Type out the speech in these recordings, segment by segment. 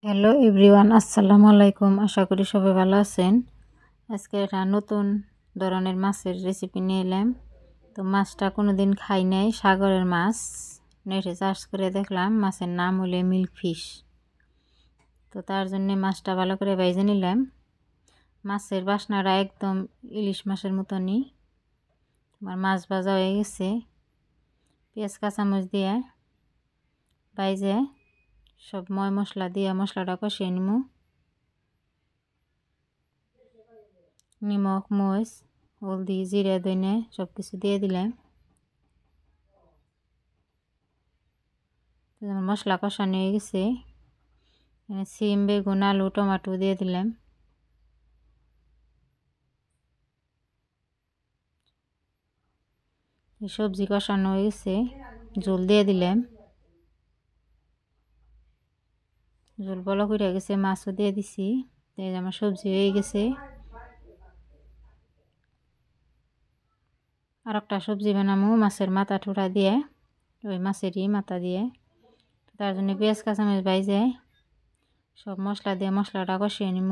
Hello everyone, আসসালামু আলাইকুম। আশা করি সবাই ভালো আছেন। আজকে একটা নতুন ধরনের মাছের রেসিপি নিয়ে এলাম। তো মাছটা কোনো দিন খাই নাই, সাগরের মাছ। নেটে সার্চ করে দেখলাম মাছের নাম হলে মিল্ক ফিশ। তো তার জন্যে মাছটা ভালো করে ভেজে নিলাম। মাছের বাসনাটা একদম ইলিশ মাছের মতনই। আমার মাছ ভাজা হয়ে গেছে, পেঁয়াজ কাঁচামরিচ দিয়ে ভাজে সব ময় মশলা দিয়ে মশলাটা কষিয়ে নিব। নিমক, মরিচ, হলদি, জিরা, ধনে সব কিছু দিয়ে দিলাম। মশলা কষানো হয়ে গেছে। সিম, বেগুন, আলু, টমেটো দিয়ে দিলাম। সবজি কষানো হয়ে গেছে, ঝোল দিয়ে দিলাম। ঝোল বলক হয়ে গেছে, মাছও দিয়ে দিছি। আমার সবজি হয়ে গেছে। আর একটা সবজি বানাবো মাছের মাথা ঠোঁটা দিয়ে, ওই মাছেরই মাথা দিয়ে। তার জন্য পেঁয়াজ কাঁচামরিচ ভাজে সব মশলা দিয়ে মশলাটা কষিয়ে নিব।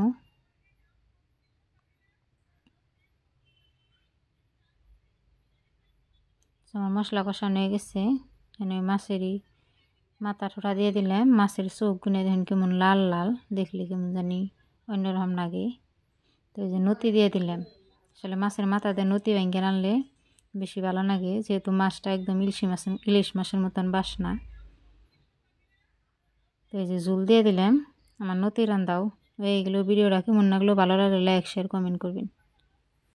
আমার মশলা কষানো হয়ে গেছে। এখানে মাছেরই মাথা ঠোঁটা দিয়ে দিলাম। মাছের চোখ গুনে দেখুন কেমন লাল লাল, দেখলে কেমন জানি অন্যরকম লাগে। তো এই যে নতি দিয়ে দিলাম। আসলে মাছের মাথা দিয়ে নতি ভেঙে রানলে বেশি ভালো লাগে, যেহেতু মাছটা একদম ইলিশ মাছের মতন বাসনা। তো এই যে ঝোল দিয়ে দিলাম। আমার নতি রান্দাও হয়ে গেলো। ভিডিওটা কেমন লাগলো, ভালো লাগলে লাইক, শেয়ার, কমেন্ট করবেন।